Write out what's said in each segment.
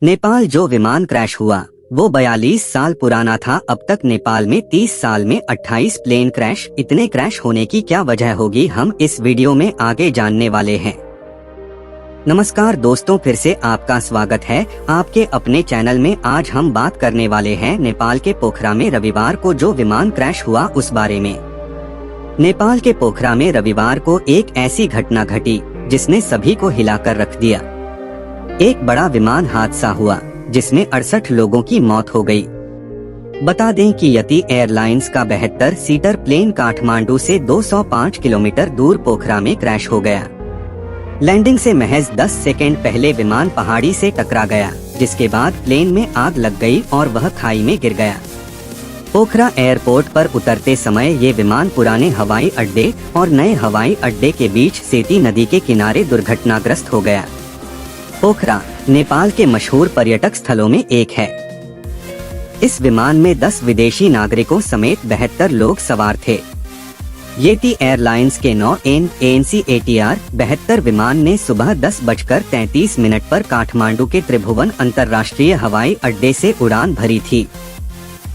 नेपाल जो विमान क्रैश हुआ वो 42 साल पुराना था। अब तक नेपाल में 30 साल में 28 प्लेन क्रैश। इतने क्रैश होने की क्या वजह होगी, हम इस वीडियो में आगे जानने वाले हैं। नमस्कार दोस्तों, फिर से आपका स्वागत है आपके अपने चैनल में। आज हम बात करने वाले हैं नेपाल के पोखरा में रविवार को जो विमान क्रैश हुआ उस बारे में। नेपाल के पोखरा में रविवार को एक ऐसी घटना घटी जिसने सभी को हिलाकर रख दिया। एक बड़ा विमान हादसा हुआ जिसमें 68 लोगों की मौत हो गई। बता दें कि यति एयरलाइंस का 72 सीटर प्लेन काठमांडू से 205 किलोमीटर दूर पोखरा में क्रैश हो गया। लैंडिंग से महज 10 सेकेंड पहले विमान पहाड़ी से टकरा गया, जिसके बाद प्लेन में आग लग गई और वह खाई में गिर गया। पोखरा एयरपोर्ट पर उतरते समय ये विमान पुराने हवाई अड्डे और नए हवाई अड्डे के बीच सेती नदी के किनारे दुर्घटनाग्रस्त हो गया। पोखरा नेपाल के मशहूर पर्यटक स्थलों में एक है। इस विमान में 10 विदेशी नागरिकों समेत 72 लोग सवार थे। येती एयरलाइंस के 9 ANC ATR 72 विमान ने सुबह 10:33 पर काठमांडू के त्रिभुवन अंतर्राष्ट्रीय हवाई अड्डे से उड़ान भरी थी।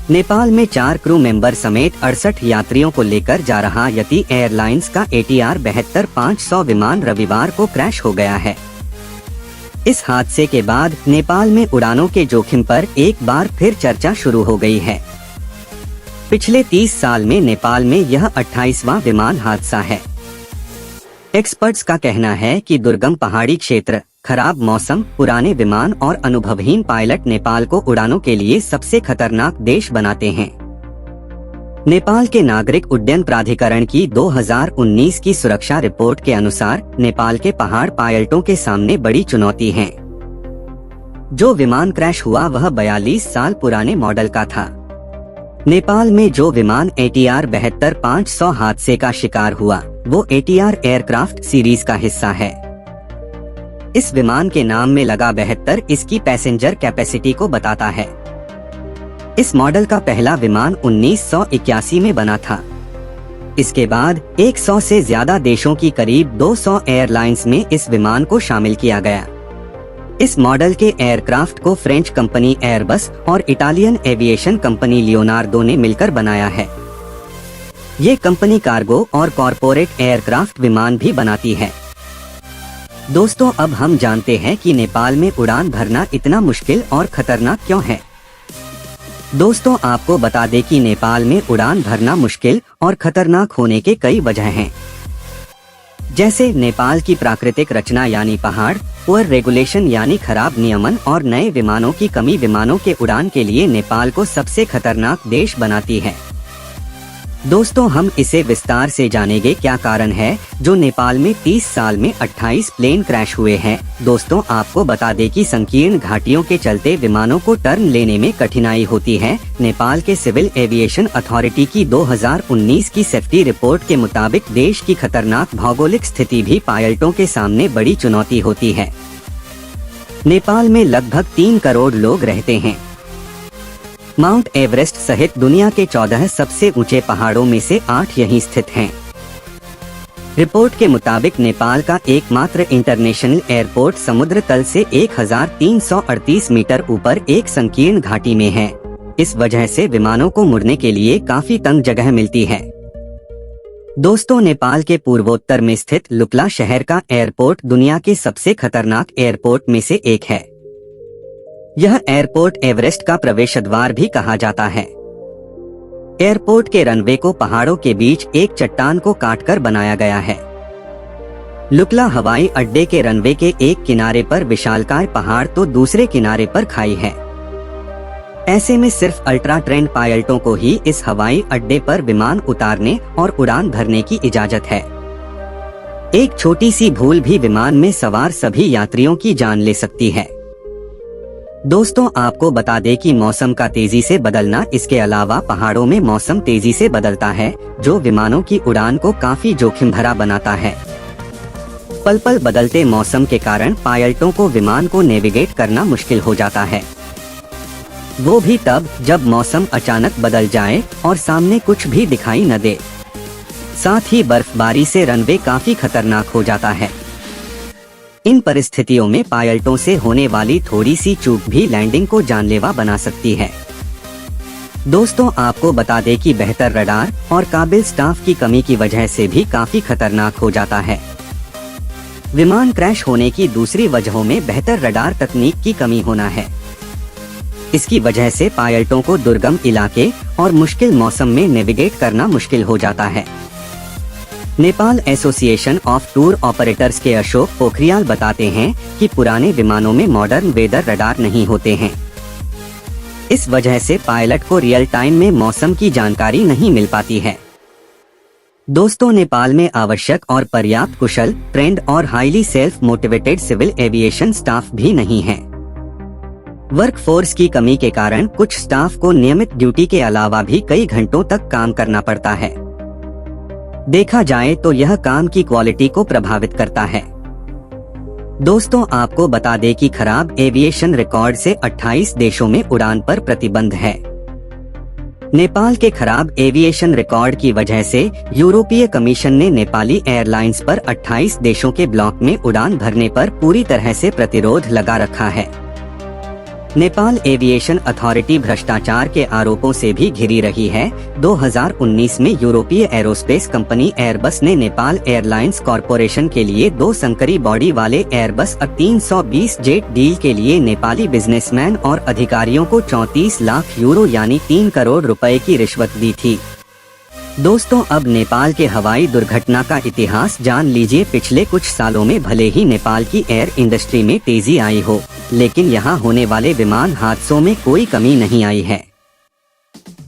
नेपाल में 4 क्रू मेंबर समेत 68 यात्रियों को लेकर जा रहा यति एयरलाइंस का ATR 72-500 विमान रविवार को क्रैश हो गया है। इस हादसे के बाद नेपाल में उड़ानों के जोखिम पर एक बार फिर चर्चा शुरू हो गई है। पिछले 30 साल में नेपाल में यह 28वां विमान हादसा है। एक्सपर्ट्स का कहना है कि दुर्गम पहाड़ी क्षेत्र, खराब मौसम, पुराने विमान और अनुभवहीन पायलट नेपाल को उड़ानों के लिए सबसे खतरनाक देश बनाते हैं। नेपाल के नागरिक उड्डयन प्राधिकरण की 2019 की सुरक्षा रिपोर्ट के अनुसार नेपाल के पहाड़ पायलटों के सामने बड़ी चुनौती है। जो विमान क्रैश हुआ वह 42 साल पुराने मॉडल का था। नेपाल में जो विमान ATR 72-500 हादसे का शिकार हुआ वो ATR एयरक्राफ्ट सीरीज का हिस्सा है। इस विमान के नाम में लगा 72 इसकी पैसेंजर कैपेसिटी को बताता है। इस मॉडल का पहला विमान 1981 में बना था। इसके बाद 100 से ज्यादा देशों की करीब 200 एयरलाइंस में इस विमान को शामिल किया गया। इस मॉडल के एयरक्राफ्ट को फ्रेंच कंपनी एयरबस और इटालियन एविएशन कंपनी लियोनार्डो ने मिलकर बनाया है। ये कंपनी कार्गो और कॉरपोरेट एयरक्राफ्ट विमान भी बनाती है। दोस्तों, अब हम जानते हैं कि नेपाल में उड़ान भरना इतना मुश्किल और खतरनाक क्यों है। दोस्तों, आपको बता दें कि नेपाल में उड़ान भरना मुश्किल और खतरनाक होने के कई वजह हैं। जैसे नेपाल की प्राकृतिक रचना यानी पहाड़, पुअर रेगुलेशन यानी खराब नियमन और नए विमानों की कमी विमानों के उड़ान के लिए नेपाल को सबसे खतरनाक देश बनाती है। दोस्तों, हम इसे विस्तार से जानेंगे क्या कारण है जो नेपाल में 30 साल में 28 प्लेन क्रैश हुए हैं। दोस्तों, आपको बता दें कि संकीर्ण घाटियों के चलते विमानों को टर्न लेने में कठिनाई होती है। नेपाल के सिविल एविएशन अथॉरिटी की 2019 की सेफ्टी रिपोर्ट के मुताबिक देश की खतरनाक भौगोलिक स्थिति भी पायलटों के सामने बड़ी चुनौती होती है। नेपाल में लगभग 3 करोड़ लोग रहते हैं। माउंट एवरेस्ट सहित दुनिया के 14 सबसे ऊंचे पहाड़ों में से 8 यहीं स्थित हैं। रिपोर्ट के मुताबिक नेपाल का एकमात्र इंटरनेशनल एयरपोर्ट समुद्र तल से 1338 मीटर ऊपर एक संकीर्ण घाटी में है। इस वजह से विमानों को मुड़ने के लिए काफी तंग जगह मिलती है। दोस्तों, नेपाल के पूर्वोत्तर में स्थित लुक्ला शहर का एयरपोर्ट दुनिया के सबसे खतरनाक एयरपोर्ट में से एक है। यह एयरपोर्ट एवरेस्ट का प्रवेश द्वार भी कहा जाता है। एयरपोर्ट के रनवे को पहाड़ों के बीच एक चट्टान को काटकर बनाया गया है। लुक्ला हवाई अड्डे के रनवे के एक किनारे पर विशालकाय पहाड़ तो दूसरे किनारे पर खाई है। ऐसे में सिर्फ अल्ट्रा ट्रेंड पायलटों को ही इस हवाई अड्डे पर विमान उतारने और उड़ान भरने की इजाजत है। एक छोटी सी भूल भी विमान में सवार सभी यात्रियों की जान ले सकती है। दोस्तों, आपको बता दें कि मौसम का तेजी से बदलना, इसके अलावा पहाड़ों में मौसम तेजी से बदलता है जो विमानों की उड़ान को काफी जोखिम भरा बनाता है। पल पल बदलते मौसम के कारण पायलटों को विमान को नेविगेट करना मुश्किल हो जाता है, वो भी तब जब मौसम अचानक बदल जाए और सामने कुछ भी दिखाई न दे। साथ ही बर्फबारी से रनवे काफी खतरनाक हो जाता है। इन परिस्थितियों में पायलटों से होने वाली थोड़ी सी चूक भी लैंडिंग को जानलेवा बना सकती है। दोस्तों, आपको बता दें कि बेहतर रडार और काबिल स्टाफ की कमी की वजह से भी काफी खतरनाक हो जाता है। विमान क्रैश होने की दूसरी वजहों में बेहतर रडार तकनीक की कमी होना है। इसकी वजह से पायलटों को दुर्गम इलाके और मुश्किल मौसम में नेविगेट करना मुश्किल हो जाता है। Nepal association of tour operators के अशोक पोखरियाल बताते हैं कि पुराने विमानों में मॉडर्न वेदर रडार नहीं होते हैं। इस वजह से पायलट को रियल टाइम में मौसम की जानकारी नहीं मिल पाती है। दोस्तों, नेपाल में आवश्यक और पर्याप्त कुशल, ट्रेंड और highly self motivated civil aviation staff भी नहीं है। वर्कफोर्स की कमी के कारण कुछ स्टाफ को नियमित ड्यूटी के अलावा भी कई घंटों तक काम करना पड़ता है। देखा जाए तो यह काम की क्वालिटी को प्रभावित करता है। दोस्तों, आपको बता दें कि खराब एविएशन रिकॉर्ड से 28 देशों में उड़ान पर प्रतिबंध है। नेपाल के खराब एविएशन रिकॉर्ड की वजह से यूरोपीय कमीशन ने नेपाली एयरलाइंस पर 28 देशों के ब्लॉक में उड़ान भरने पर पूरी तरह से प्रतिरोध लगा रखा है। नेपाल एविएशन अथॉरिटी भ्रष्टाचार के आरोपों से भी घिरी रही है। 2019 में यूरोपीय एरोस्पेस कंपनी एयरबस ने नेपाल एयरलाइंस कॉरपोरेशन के लिए 2 संकरी बॉडी वाले एयरबस A320 जेट डील के लिए नेपाली बिजनेसमैन और अधिकारियों को 34 लाख यूरो यानी 3 करोड़ रुपए की रिश्वत दी थी। दोस्तों, अब नेपाल के हवाई दुर्घटना का इतिहास जान लीजिए। पिछले कुछ सालों में भले ही नेपाल की एयर इंडस्ट्री में तेजी आई हो, लेकिन यहाँ होने वाले विमान हादसों में कोई कमी नहीं आई है।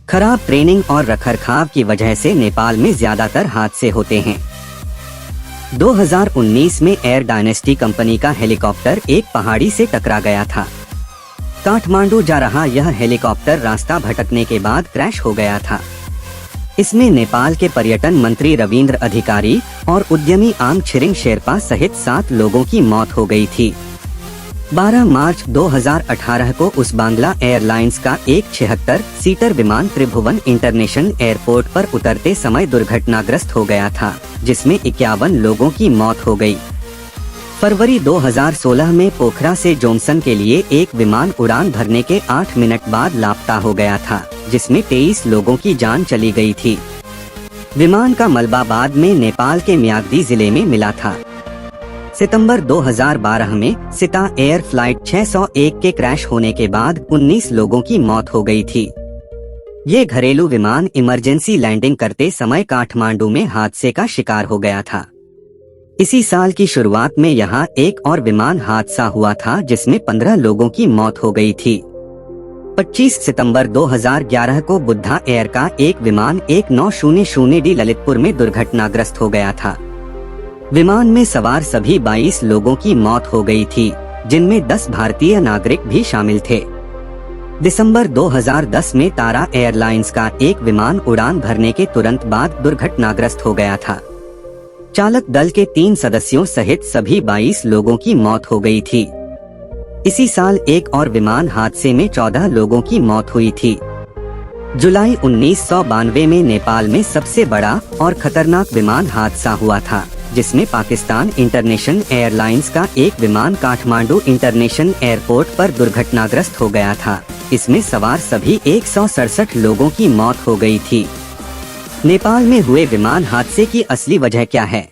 खराब ट्रेनिंग और रखरखाव की वजह से नेपाल में ज्यादातर हादसे होते हैं। 2019 में एयर डायनेस्टी कंपनी का हेलीकॉप्टर एक पहाड़ी से टकरा गया था। काठमांडू जा रहा यह हेलीकॉप्टर रास्ता भटकने के बाद क्रैश हो गया था। इसमें नेपाल के पर्यटन मंत्री रविंद्र अधिकारी और उद्यमी आंग छिरिंग शेरपा सहित 7 लोगों की मौत हो गई थी। 12 मार्च 2018 को उस बांग्ला एयरलाइंस का एक 76 सीटर विमान त्रिभुवन इंटरनेशनल एयरपोर्ट पर उतरते समय दुर्घटनाग्रस्त हो गया था, जिसमें 51 लोगों की मौत हो गई। फरवरी 2016 में पोखरा से जोमसन के लिए एक विमान उड़ान भरने के 8 मिनट बाद लापता हो गया था, जिसमें 23 लोगों की जान चली गई थी। विमान का मलबा बाद में नेपाल के म्याग्दी जिले में मिला था। सितंबर 2012 में सिता एयर फ्लाइट 601 के क्रैश होने के बाद 19 लोगों की मौत हो गई थी। ये घरेलू विमान इमरजेंसी लैंडिंग करते समय काठमांडू में हादसे का शिकार हो गया था। इसी साल की शुरुआत में यहाँ एक और विमान हादसा हुआ था, जिसमें 15 लोगों की मौत हो गई थी। 25 सितंबर 2011 को बुद्धा एयर का एक विमान 1900D ललितपुर में दुर्घटनाग्रस्त हो गया था। विमान में सवार सभी 22 लोगों की मौत हो गई थी, जिनमें 10 भारतीय नागरिक भी शामिल थे। दिसंबर 2010 में तारा एयरलाइंस का एक विमान उड़ान भरने के तुरंत बाद दुर्घटनाग्रस्त हो गया था। चालक दल के 3 सदस्यों सहित सभी 22 लोगों की मौत हो गई थी। इसी साल एक और विमान हादसे में 14 लोगों की मौत हुई थी। जुलाई 1992 में नेपाल में सबसे बड़ा और खतरनाक विमान हादसा हुआ था, जिसमें पाकिस्तान इंटरनेशनल एयरलाइंस का एक विमान काठमांडू इंटरनेशनल एयरपोर्ट पर दुर्घटनाग्रस्त हो गया था। इसमें सवार सभी 167 लोगों की मौत हो गई थी। नेपाल में हुए विमान हादसे की असली वजह क्या है?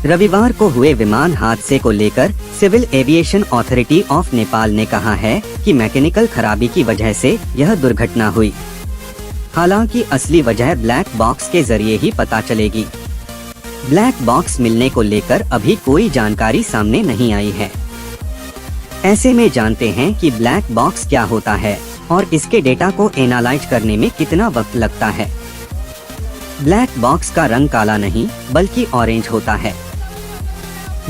रविवार को हुए विमान हादसे को लेकर civil aviation authority of Nepal ने कहा है कि मैकेनिकल खराबी की वजह से यह दुर्घटना हुई। हालांकि असली वजह ब्लैक बॉक्स के जरिए ही पता चलेगी। ब्लैक बॉक्स मिलने को लेकर अभी कोई जानकारी सामने नहीं आई है। ऐसे में जानते हैं कि ब्लैक बॉक्स क्या होता है और इसके डेटा को एनालाइज करने में कितना वक्त लगता है। ब्लैक बॉक्स का रंग काला नहीं बल्कि ऑरेंज होता है।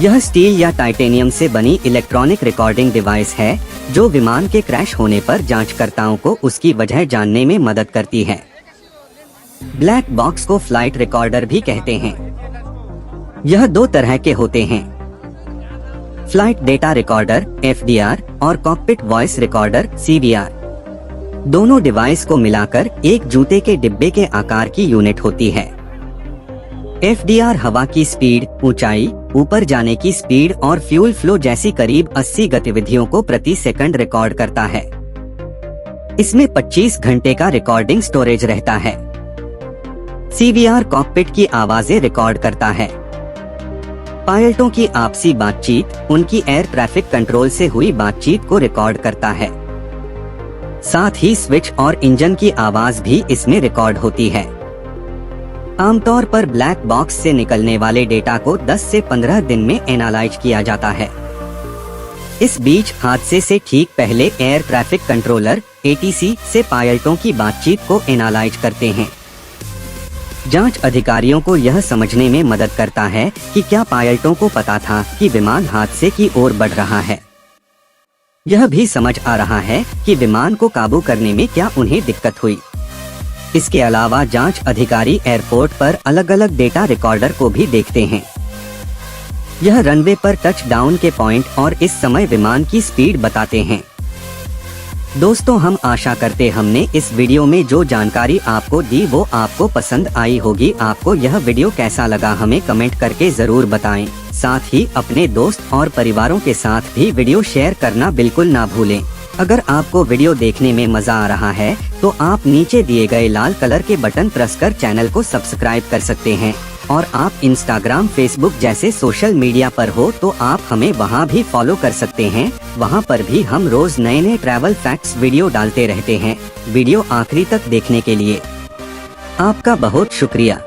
यह स्टील या टाइटेनियम से बनी इलेक्ट्रॉनिक रिकॉर्डिंग डिवाइस है, जो विमान के क्रैश होने पर जांचकर्ताओं को उसकी वजह जानने में मदद करती है। ब्लैक बॉक्स को फ्लाइट रिकॉर्डर भी कहते हैं। यह 2 तरह के होते हैं, फ्लाइट डेटा रिकॉर्डर FDR और कॉकपिट वॉइस रिकॉर्डर CVR। दोनों डिवाइस को मिलाकर एक जूते के डिब्बे के आकार की यूनिट होती है। FDR हवा की स्पीड, ऊंचाई, ऊपर जाने की स्पीड और फ्यूल फ्लो जैसी करीब 80 गतिविधियों को प्रति सेकंड रिकॉर्ड करता है। इसमें 25 घंटे का रिकॉर्डिंग स्टोरेज रहता है। CVR कॉकपिट की आवाजें रिकॉर्ड करता है। पायलटों की आपसी बातचीत, उनकी एयर ट्रैफिक कंट्रोल से हुई बातचीत को रिकॉर्ड करता है। साथ ही स्विच और इंजन की आवाज भी इसमें रिकॉर्ड होती है। आमतौर पर ब्लैक बॉक्स से निकलने वाले डेटा को 10 से 15 दिन में एनालाइज किया जाता है। इस बीच हादसे से ठीक पहले एयर ट्रैफिक कंट्रोलर ATC से पायलटों की बातचीत को एनालाइज करते हैं। जांच अधिकारियों को यह समझने में मदद करता है कि क्या पायलटों को पता था कि विमान हादसे की ओर बढ़ रहा है। यह भी समझ आ रहा है कि विमान को काबू करने में क्या उन्हें दिक्कत हुई। इसके अलावा जांच अधिकारी एयरपोर्ट पर अलग अलग डेटा रिकॉर्डर को भी देखते हैं। यह रनवे पर टच डाउन के पॉइंट और इस समय विमान की स्पीड बताते हैं। दोस्तों, हम आशा करते हमने इस वीडियो में जो जानकारी आपको दी वो आपको पसंद आई होगी। आपको यह वीडियो कैसा लगा हमें कमेंट करके जरूर बताएं। साथ ही अपने दोस्त और परिवारों के साथ भी वीडियो शेयर करना बिल्कुल ना भूलें। अगर आपको वीडियो देखने में मजा आ रहा है तो आप नीचे दिए गए लाल कलर के बटन प्रेस कर चैनल को सब्सक्राइब कर सकते हैं। और आप इंस्टाग्राम, फेसबुक जैसे सोशल मीडिया पर हो तो आप हमें वहां भी फॉलो कर सकते हैं। वहां पर भी हम रोज नए नए ट्रैवल फैक्ट्स वीडियो डालते रहते हैं। वीडियो आखिरी तक देखने के लिए आपका बहुत शुक्रिया।